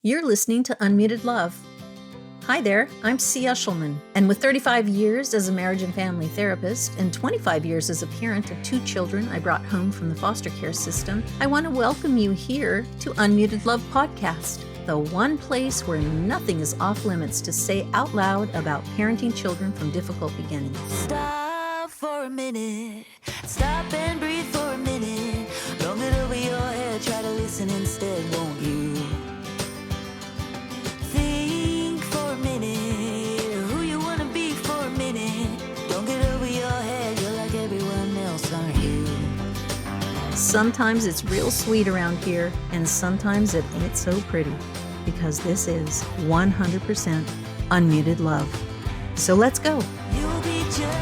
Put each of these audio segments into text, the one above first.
You're listening to Unmuted Love. Hi there, I'm C. Ushelman, and with 35 years as a marriage and family therapist and 25 years as a parent of 2 children I brought home from the foster care system, I want to welcome you here to Unmuted Love Podcast, the one place where nothing is off limits to say out loud about parenting children from difficult beginnings. Stop for a minute, stop and breathe for a minute, long it over your head, try to listen instead, won't you? Think for a minute, who you wanna be for a minute, don't get over your head, you're like everyone else, aren't you? Sometimes it's real sweet around here, and sometimes it ain't so pretty, because this is 100% Unmuted Love. So let's go. You'll be just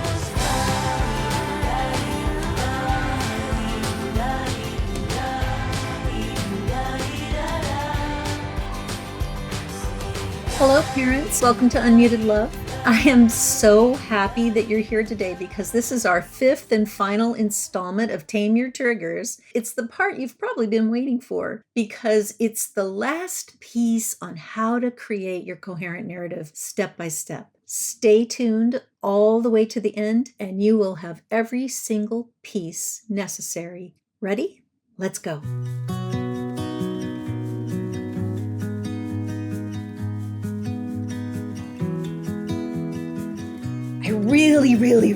Hello, parents. Welcome to Unmuted Love. I am so happy that you're here today because this is our 5th and final installment of Tame Your Triggers. It's the part you've probably been waiting for because it's the last piece on how to create your coherent narrative step by step. Stay tuned all the way to the end and you will have every single piece necessary. Ready? Let's go. I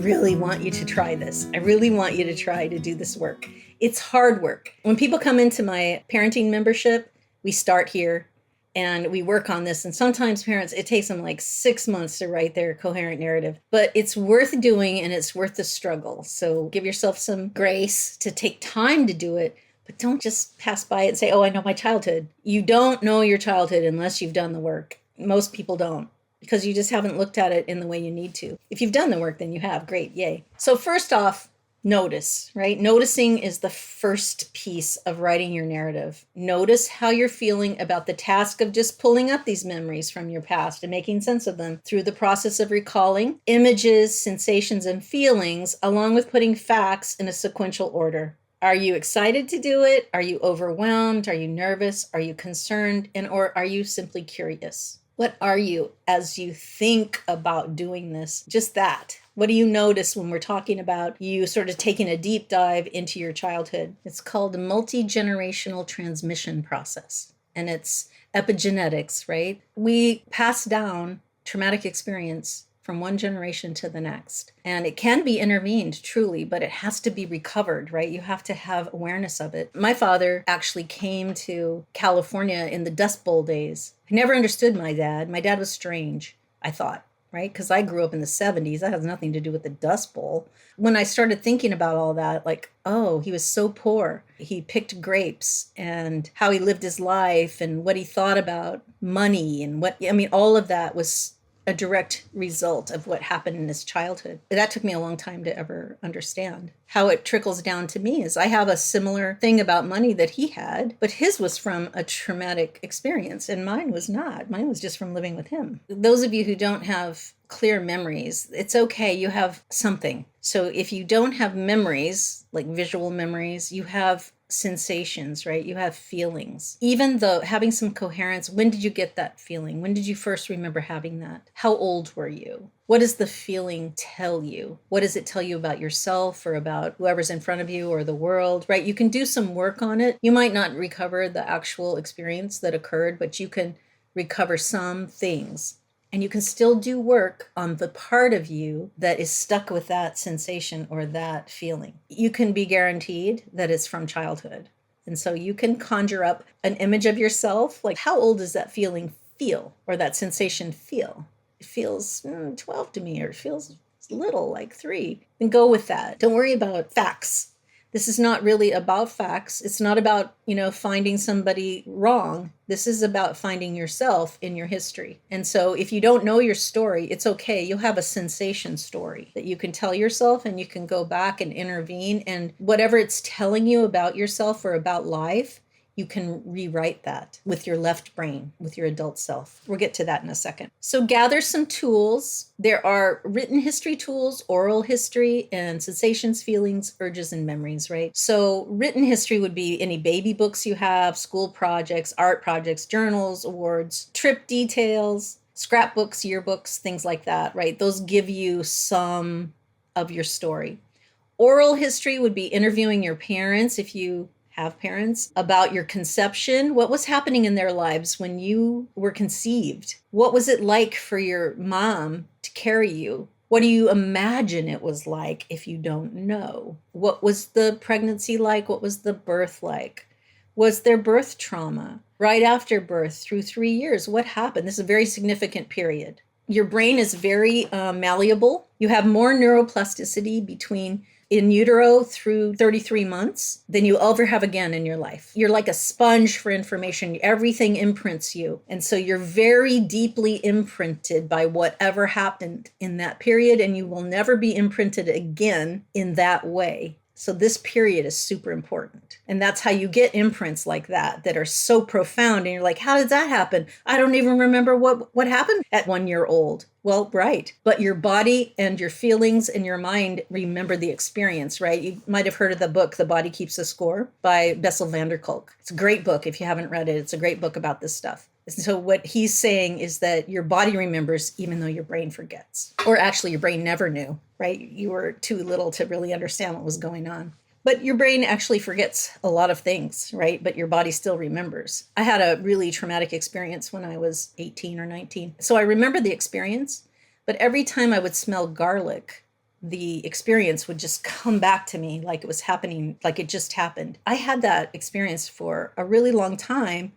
really want you to try this. I really want you to try to do this work. It's hard work. When people come into my parenting membership, we start here and we work on this. And sometimes parents, it takes them like 6 months to write their coherent narrative, but it's worth doing and it's worth the struggle. So give yourself some grace to take time to do it, but don't just pass by it and say, oh, I know my childhood. You don't know your childhood unless you've done the work. Most people don't, because you just haven't looked at it in the way you need to. If you've done the work, then you have. Great, yay. So first off, notice, right? Noticing is the first piece of writing your narrative. Notice how you're feeling about the task of just pulling up these memories from your past and making sense of them through the process of recalling images, sensations, and feelings, along with putting facts in a sequential order. Are you excited to do it? Are you overwhelmed? Are you nervous? Are you concerned? Or are you simply curious? What are you as you think about doing this? Just that. What do you notice when we're talking about you sort of taking a deep dive into your childhood? It's called the multi-generational transmission process, and it's epigenetics, right? We pass down traumatic experience from one generation to the next. And it can be intervened, truly, but it has to be recovered, right? You have to have awareness of it. My father actually came to California in the Dust Bowl days. I never understood my dad. My dad was strange, I thought, right? Because I grew up in the 70s. That has nothing to do with the Dust Bowl. When I started thinking about all that, like, oh, he was so poor. He picked grapes and how he lived his life and what he thought about money and all of that was a direct result of what happened in his childhood. That took me a long time to ever understand. How it trickles down to me is I have a similar thing about money that he had, but his was from a traumatic experience and mine was not. Mine was just from living with him. Those of you who don't have clear memories, it's okay. You have something. So if you don't have memories, like visual memories, you have sensations, right? You have feelings. Even though having some coherence, when did you get that feeling? When did you first remember having that? How old were you? What does the feeling tell you? What does it tell you about yourself or about whoever's in front of you or the world, right? You can do some work on it. You might not recover the actual experience that occurred, but you can recover some things. And you can still do work on the part of you that is stuck with that sensation or that feeling. You can be guaranteed that it's from childhood. And so you can conjure up an image of yourself, like how old does that feeling feel or that sensation feel? It feels 12 to me, or it feels little, like 3. Then go with that. Don't worry about facts. This is not really about facts. It's not about, finding somebody wrong. This is about finding yourself in your history. And so if you don't know your story, it's okay. You'll have a sensation story that you can tell yourself and you can go back and intervene. And whatever it's telling you about yourself or about life, you can rewrite that with your left brain, with your adult self. We'll get to that in a second. So gather some tools. There are written history tools, oral history, and sensations, feelings, urges, and memories, right? So written history would be any baby books you have, school projects, art projects, journals, awards, trip details, scrapbooks, yearbooks, things like that, right? Those give you some of your story. Oral history would be interviewing your parents, if you have parents, about your conception. What was happening in their lives when you were conceived? What was it like for your mom to carry you? What do you imagine it was like if you don't know? What was the pregnancy like? What was the birth like? Was there birth trauma? Right after birth, through 3 years, what happened? This is a very significant period. Your brain is very malleable. You have more neuroplasticity between in utero through 33 months than you ever have again in your life. You're like a sponge for information. Everything imprints you. And so you're very deeply imprinted by whatever happened in that period, and you will never be imprinted again in that way. So this period is super important. And that's how you get imprints like that are so profound. And you're like, how did that happen? I don't even remember what happened at 1 year old. Well, right. But your body and your feelings and your mind remember the experience, right? You might have heard of the book, The Body Keeps the Score by Bessel van der Kolk. It's a great book. If you haven't read it, it's a great book about this stuff. So what he's saying is that your body remembers even though your brain forgets. Or actually, your brain never knew, right? You were too little to really understand what was going on. But your brain actually forgets a lot of things, right? But your body still remembers. I had a really traumatic experience when I was 18 or 19. So I remember the experience, but every time I would smell garlic, the experience would just come back to me like it was happening, like it just happened. I had that experience for a really long time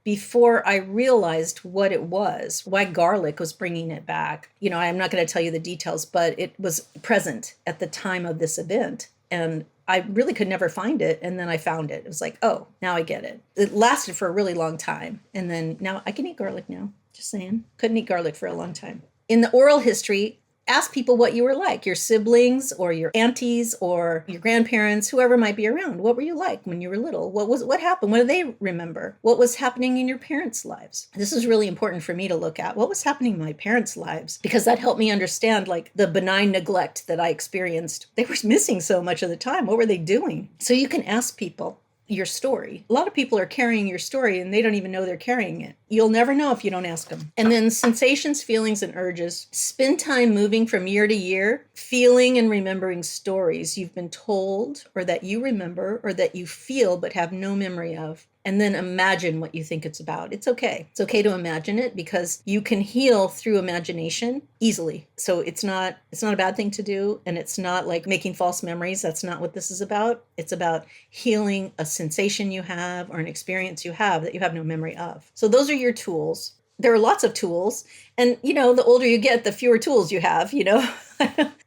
before I realized what it was, why garlic was bringing it back. You know, I'm not going to tell you the details, but it was present at the time of this event. And I really could never find it. And then I found it. It was like, oh, now I get it. It lasted for a really long time. And then now I can eat garlic now. Just saying. Couldn't eat garlic for a long time. In the oral history, ask people what you were like, your siblings or your aunties or your grandparents, whoever might be around. What were you like when you were little? What happened? What do they remember? What was happening in your parents' lives? This is really important for me to look at. What was happening in my parents' lives? Because that helped me understand like the benign neglect that I experienced. They were missing so much of the time. What were they doing? So you can ask people your story. A lot of people are carrying your story and they don't even know they're carrying it. You'll never know if you don't ask them. And then sensations, feelings, and urges. Spend time moving from year to year, feeling and remembering stories you've been told or that you remember or that you feel but have no memory of. And then imagine what you think it's about. It's okay. It's okay to imagine it because you can heal through imagination easily. So it's not a bad thing to do. And it's not like making false memories. That's not what this is about. It's about healing a sensation you have or an experience you have that you have no memory of. So those are your tools. There are lots of tools. And, you know, the older you get, the fewer tools you have, you know.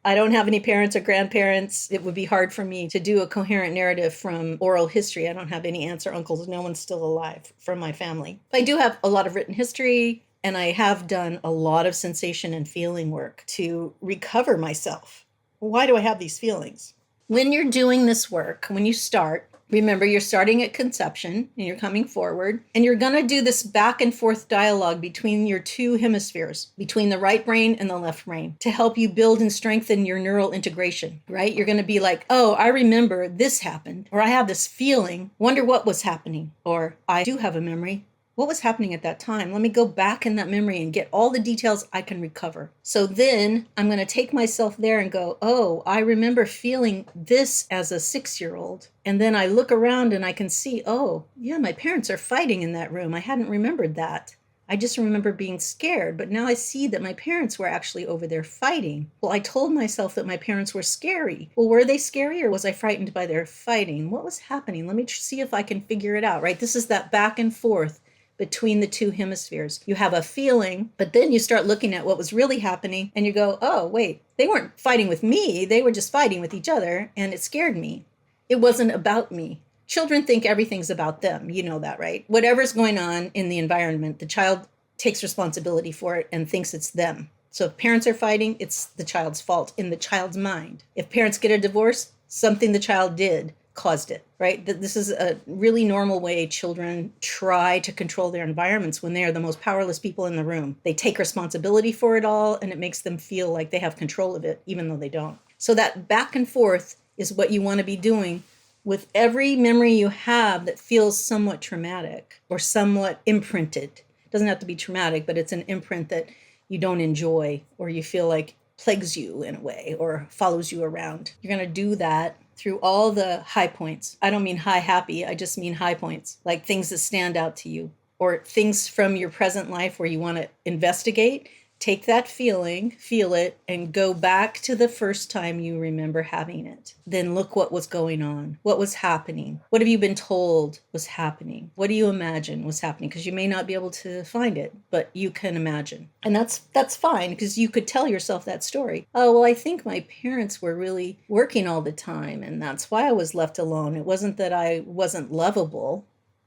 I don't have any parents or grandparents. It would be hard for me to do a coherent narrative from oral history. I don't have any aunts or uncles. No one's still alive from my family. I do have a lot of written history, and I have done a lot of sensation and feeling work to recover myself. Why do I have these feelings? When you're doing this work, when you start, remember, you're starting at conception and you're coming forward, and you're going to do this back and forth dialogue between your two hemispheres, between the right brain and the left brain, to help you build and strengthen your neural integration, right? You're going to be like, oh, I remember this happened, or I have this feeling, wonder what was happening, or I do have a memory. What was happening at that time? Let me go back in that memory and get all the details I can recover. So then I'm going to take myself there and go, oh, I remember feeling this as a 6-year-old. And then I look around and I can see, oh, yeah, my parents are fighting in that room. I hadn't remembered that. I just remember being scared, but now I see that my parents were actually over there fighting. Well, I told myself that my parents were scary. Well, were they scary or was I frightened by their fighting? What was happening? Let me see if I can figure it out, right? This is that back and forth between the two hemispheres. You have a feeling, but then you start looking at what was really happening and you go, oh, wait, they weren't fighting with me. They were just fighting with each other and it scared me. It wasn't about me. Children think everything's about them. You know that, right? Whatever's going on in the environment, the child takes responsibility for it and thinks it's them. So if parents are fighting, it's the child's fault in the child's mind. If parents get a divorce, something the child did caused it, right? That this is a really normal way children try to control their environments when they are the most powerless people in the room. They take responsibility for it all, and it makes them feel like they have control of it, even though they don't. So that back and forth is what you want to be doing with every memory you have that feels somewhat traumatic or somewhat imprinted. It doesn't have to be traumatic, but it's an imprint that you don't enjoy or you feel like plagues you in a way or follows you around. You're going to do that through all the high points. I don't mean high happy, I just mean high points, like things that stand out to you or things from your present life where you want to investigate. Take that feeling, feel it, and go back to the first time you remember having it. Then look what was going on. What was happening? What have you been told was happening? What do you imagine was happening? Because you may not be able to find it, but you can imagine. And that's fine, because you could tell yourself that story. Oh, well, I think my parents were really working all the time, and that's why I was left alone. It wasn't that I wasn't lovable.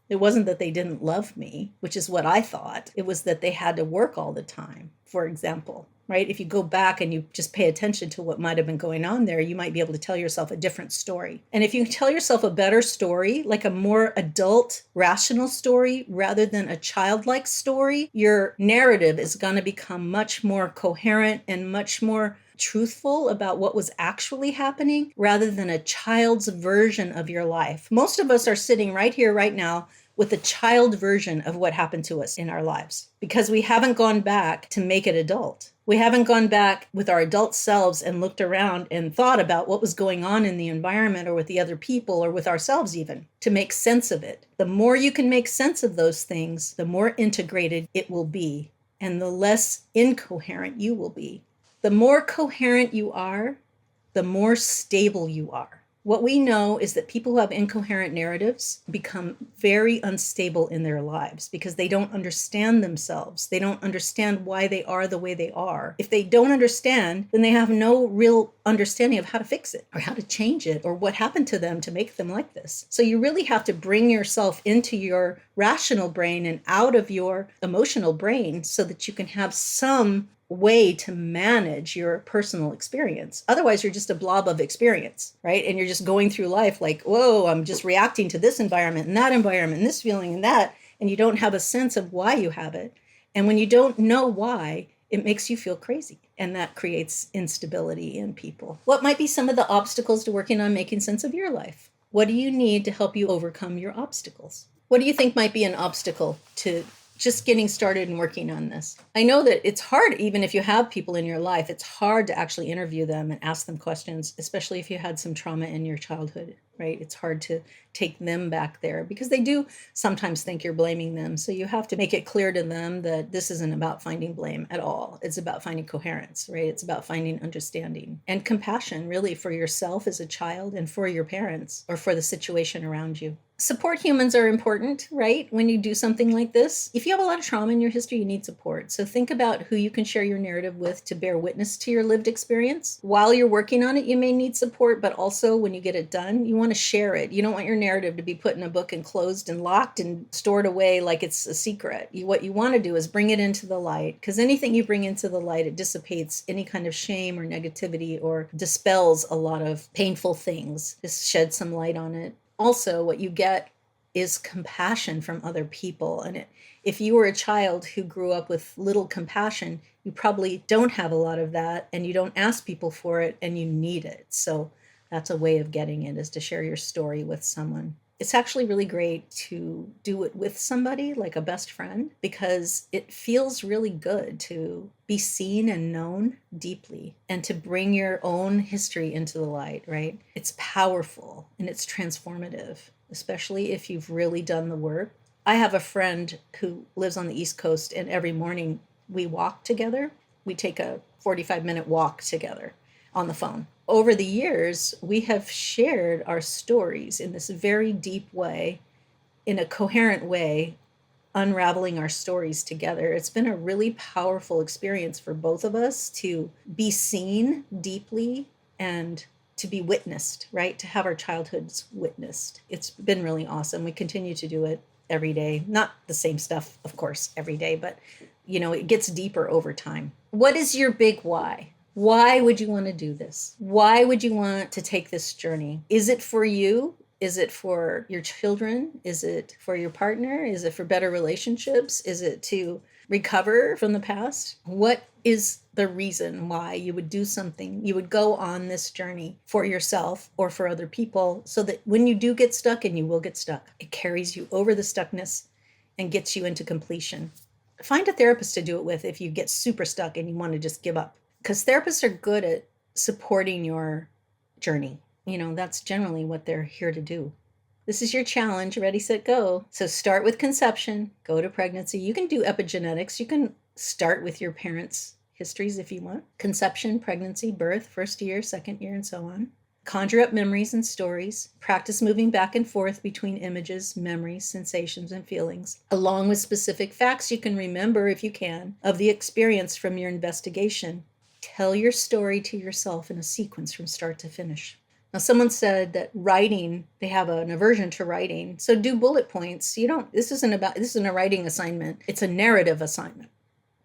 It wasn't that they didn't love me, which is what I thought. It was that they had to work all the time, for example, right? If you go back and you just pay attention to what might have been going on there, you might be able to tell yourself a different story. And if you tell yourself a better story, like a more adult, rational story, rather than a childlike story, your narrative is going to become much more coherent and much more truthful about what was actually happening rather than a child's version of your life. Most of us are sitting right here, right now, with a child version of what happened to us in our lives because we haven't gone back to make it adult. We haven't gone back with our adult selves and looked around and thought about what was going on in the environment or with the other people or with ourselves even to make sense of it. The more you can make sense of those things, the more integrated it will be and the less incoherent you will be. The more coherent you are, the more stable you are. What we know is that people who have incoherent narratives become very unstable in their lives because they don't understand themselves. They don't understand why they are the way they are. If they don't understand, then they have no real understanding of how to fix it or how to change it or what happened to them to make them like this. So you really have to bring yourself into your rational brain and out of your emotional brain so that you can have some way to manage your personal experience. Otherwise, you're just a blob of experience, right? And you're just going through life like, whoa, I'm just reacting to this environment and that environment and this feeling and that, and you don't have a sense of why you have it. And when you don't know why, it makes you feel crazy. And that creates instability in people. What might be some of the obstacles to working on making sense of your life? What do you need to help you overcome your obstacles? What do you think might be an obstacle to just getting started and working on this? I know that it's hard, even if you have people in your life, it's hard to actually interview them and ask them questions, especially if you had some trauma in your childhood, right? It's hard to take them back there because they do sometimes think you're blaming them. So you have to make it clear to them that this isn't about finding blame at all. It's about finding coherence, right? It's about finding understanding and compassion really for yourself as a child and for your parents or for the situation around you. Support humans are important, right? When you do something like this, if you have a lot of trauma in your history, you need support. So think about who you can share your narrative with to bear witness to your lived experience. While you're working on it, you may need support, but also when you get it done, you want to share it. You don't want your narrative to be put in a book and closed and locked and stored away like it's a secret. What you want to do is bring it into the light, because anything you bring into the light, it dissipates any kind of shame or negativity or dispels a lot of painful things. Just shed some light on it. Also, what you get is compassion from other people. And if you were a child who grew up with little compassion, you probably don't have a lot of that and you don't ask people for it and you need it. So that's a way of getting it, is to share your story with someone. It's actually really great to do it with somebody like a best friend because it feels really good to be seen and known deeply and to bring your own history into the light, right? It's powerful and it's transformative, especially if you've really done the work. I have a friend who lives on the East Coast, and every morning we walk together. We take a 45-minute walk together on the phone. Over the years, we have shared our stories in this very deep way, in a coherent way, unraveling our stories together. It's been a really powerful experience for both of us to be seen deeply and to be witnessed, right? To have our childhoods witnessed. It's been really awesome. We continue to do it every day. Not the same stuff, of course, every day, but it gets deeper over time. What is your big why? Why would you want to do this? Why would you want to take this journey? Is it for you? Is it for your children? Is it for your partner? Is it for better relationships? Is it to recover from the past? What is the reason why you would do something? You would go on this journey for yourself or for other people, so that when you do get stuck, and you will get stuck, it carries you over the stuckness and gets you into completion. Find a therapist to do it with if you get super stuck and you want to just give up, because therapists are good at supporting your journey. That's generally what they're here to do. This is your challenge. Ready, set, go. So start with conception, go to pregnancy. You can do epigenetics. You can start with your parents' histories if you want. Conception, pregnancy, birth, first year, second year, and so on. Conjure up memories and stories. Practice moving back and forth between images, memories, sensations, and feelings, along with specific facts you can remember, if you can, of the experience from your investigation. Tell your story to yourself in a sequence from start to finish. Now, someone said that writing, they have an aversion to writing. So do bullet points. This isn't a writing assignment. It's a narrative assignment.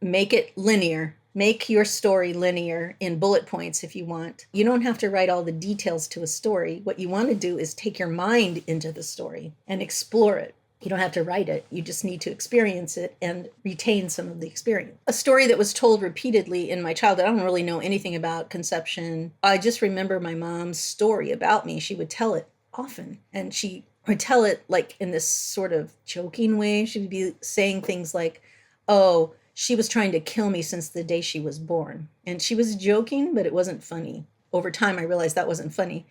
Make it linear. Make your story linear in bullet points if you want. You don't have to write all the details to a story. What you want to do is take your mind into the story and explore it. You don't have to write it. You just need to experience it and retain some of the experience. A story that was told repeatedly in my childhood. I don't really know anything about conception. I just remember my mom's story about me. She would tell it often, and she would tell it like in this sort of joking way. She would be saying things like, oh, she was trying to kill me since the day she was born. And she was joking, but it wasn't funny. Over time, I realized that wasn't funny.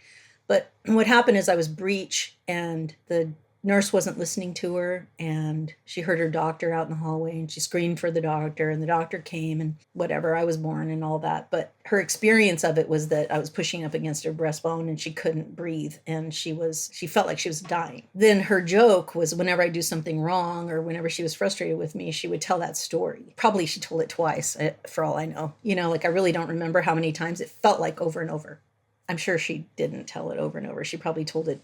But what happened is I was breech, and the nurse wasn't listening to her, and she heard her doctor out in the hallway, and she screamed for the doctor, and the doctor came, and whatever, I was born and all that. But her experience of it was that I was pushing up against her breastbone and she couldn't breathe, and she felt like she was dying. Then her joke was, whenever I do something wrong or whenever she was frustrated with me, she would tell that story. Probably she told it twice, for all I know. I really don't remember how many times. It felt like over and over. I'm sure she didn't tell it over and over. She probably told it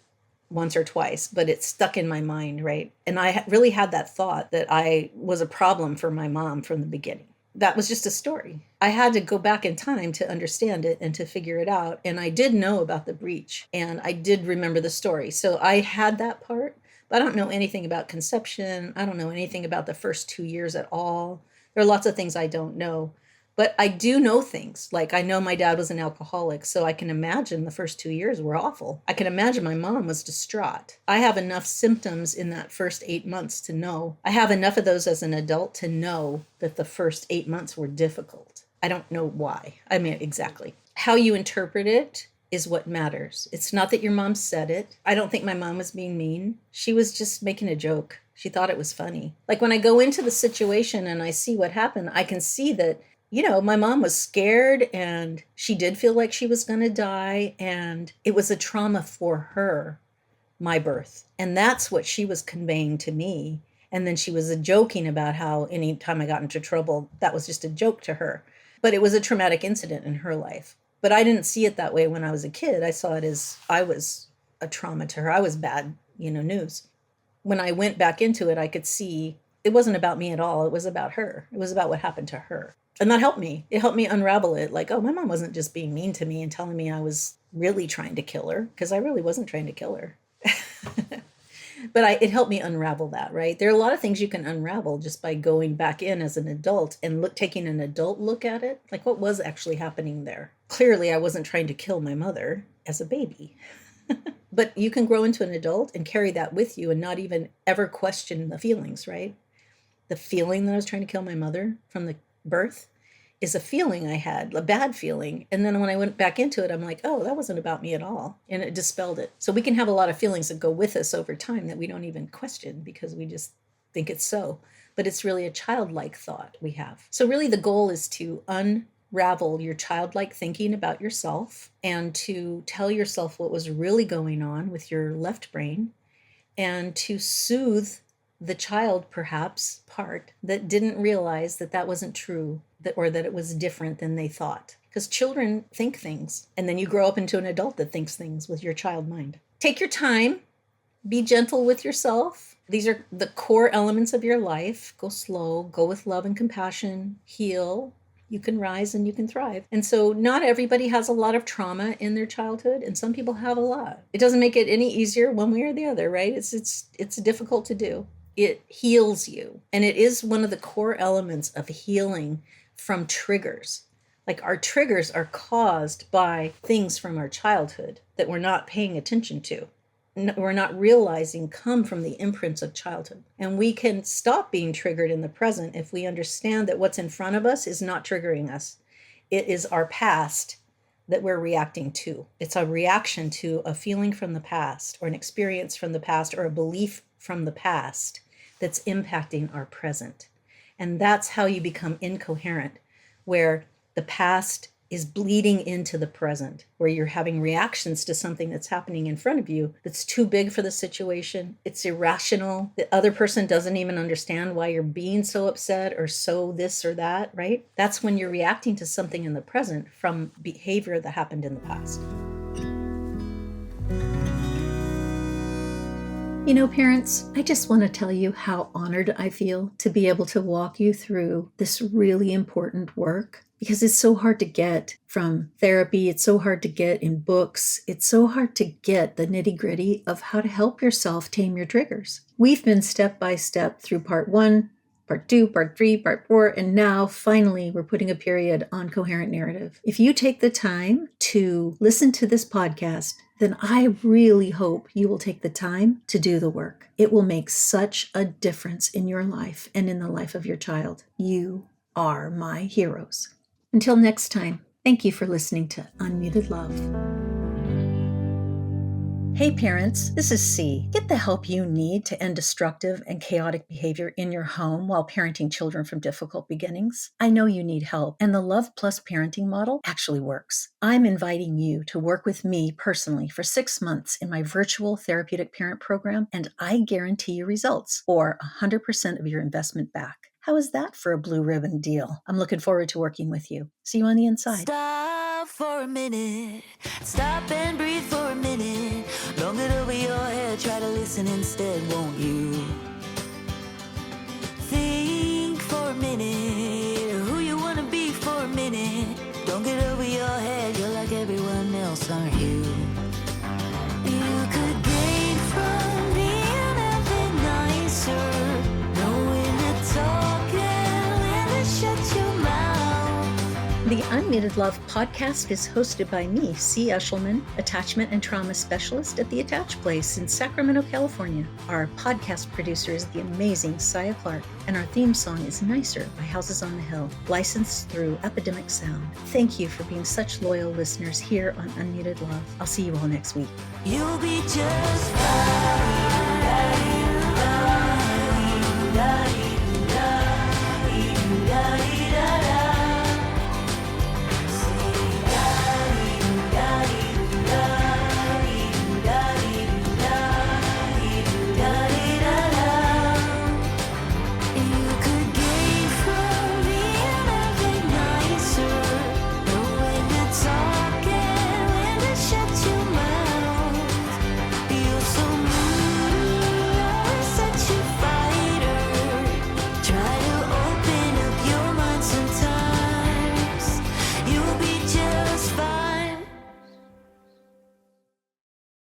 once or twice, but it stuck in my mind, right? And I really had that thought that I was a problem for my mom from the beginning. That was just a story. I had to go back in time to understand it and to figure it out. And I did know about the breach, and I did remember the story. So I had that part, but I don't know anything about conception. I don't know anything about the first 2 years at all. There are lots of things I don't know. But I do know things, like I know my dad was an alcoholic, so I can imagine the first 2 years were awful. I can imagine my mom was distraught. I have enough symptoms in that first 8 months to know. I have enough of those as an adult to know that the first 8 months were difficult. I don't know why. I mean, exactly. How you interpret it is what matters. It's not that your mom said it. I don't think my mom was being mean. She was just making a joke. She thought it was funny. Like when I go into the situation and I see what happened, I can see that my mom was scared, and she did feel like she was going to die, and it was a trauma for her, my birth. And that's what she was conveying to me. And then she was joking about how anytime I got into trouble, that was just a joke to her. But it was a traumatic incident in her life. But I didn't see it that way when I was a kid. I saw it as I was a trauma to her. I was bad, news. When I went back into it, I could see it wasn't about me at all. It was about her. It was about what happened to her. And that helped me. It helped me unravel it. Like, oh, my mom wasn't just being mean to me and telling me I was really trying to kill her, because I really wasn't trying to kill her. But it helped me unravel that, right? There are a lot of things you can unravel just by going back in as an adult and taking an adult look at it. Like, what was actually happening there? Clearly, I wasn't trying to kill my mother as a baby. But you can grow into an adult and carry that with you and not even ever question the feelings, right? The feeling that I was trying to kill my mother from the birth is a feeling I had, a bad feeling. And then when I went back into it, I'm like, oh, that wasn't about me at all. And it dispelled it. So we can have a lot of feelings that go with us over time that we don't even question because we just think it's so. But it's really a childlike thought we have. So really the goal is to unravel your childlike thinking about yourself and to tell yourself what was really going on with your left brain, and to soothe the child, perhaps, part that didn't realize that that wasn't true, or that it was different than they thought. Because children think things, and then you grow up into an adult that thinks things with your child mind. Take your time. Be gentle with yourself. These are the core elements of your life. Go slow. Go with love and compassion. Heal. you can rise and you can thrive. And so not everybody has a lot of trauma in their childhood, and some people have a lot. It doesn't make it any easier one way or the other, right? It's difficult to do. It heals you. And it is one of the core elements of healing from triggers. Like our triggers are caused by things from our childhood that we're not paying attention to. We're not realizing come from the imprints of childhood. And we can stop being triggered in the present if we understand that what's in front of us is not triggering us. It is our past that we're reacting to. It's a reaction to a feeling from the past or an experience from the past or a belief from the past that's impacting our present. And that's how you become incoherent, where the past is bleeding into the present, where you're having reactions to something that's happening in front of you that's too big for the situation. It's irrational. The other person doesn't even understand why you're being so upset or so this or that, right? That's when you're reacting to something in the present from behavior that happened in the past. You know, parents, I just want to tell you how honored I feel to be able to walk you through this really important work, because it's so hard to get from therapy. It's so hard to get in books. It's so hard to get the nitty-gritty of how to help yourself tame your triggers. We've been step by step through part 1, part 2, part 3, part 4, and now finally we're putting a period on coherent narrative. If you take the time to listen to this podcast, then I really hope you will take the time to do the work. It will make such a difference in your life and in the life of your child. You are my heroes. Until next time, thank you for listening to Unmuted Love. Hey parents, this is C. Get the help you need to end destructive and chaotic behavior in your home while parenting children from difficult beginnings. I know you need help, and the Love Plus parenting model actually works. I'm inviting you to work with me personally for 6 months in my virtual therapeutic parent program, and I guarantee you results or 100% of your investment back. How is that for a blue ribbon deal? I'm looking forward to working with you. See you on the inside. Stop for a minute. Stop and breathe for a minute. Don't get over your head. Try to listen instead, won't you? Think for a minute. Who you want to be for a minute. Don't get over your head. You're like everyone else, aren't you? You could gain from being a bit nicer. Knowing to talk and when to shut your mouth. The Unmuted Love podcast is hosted by me, C. Eshelman, attachment and trauma specialist at the Attach Place in Sacramento, California. Our podcast producer is the amazing Saya Clark, and our theme song is Nicer by Houses on the Hill, licensed through Epidemic Sound. Thank you for being such loyal listeners here on Unmuted Love. I'll see you all next week. You'll be just fine.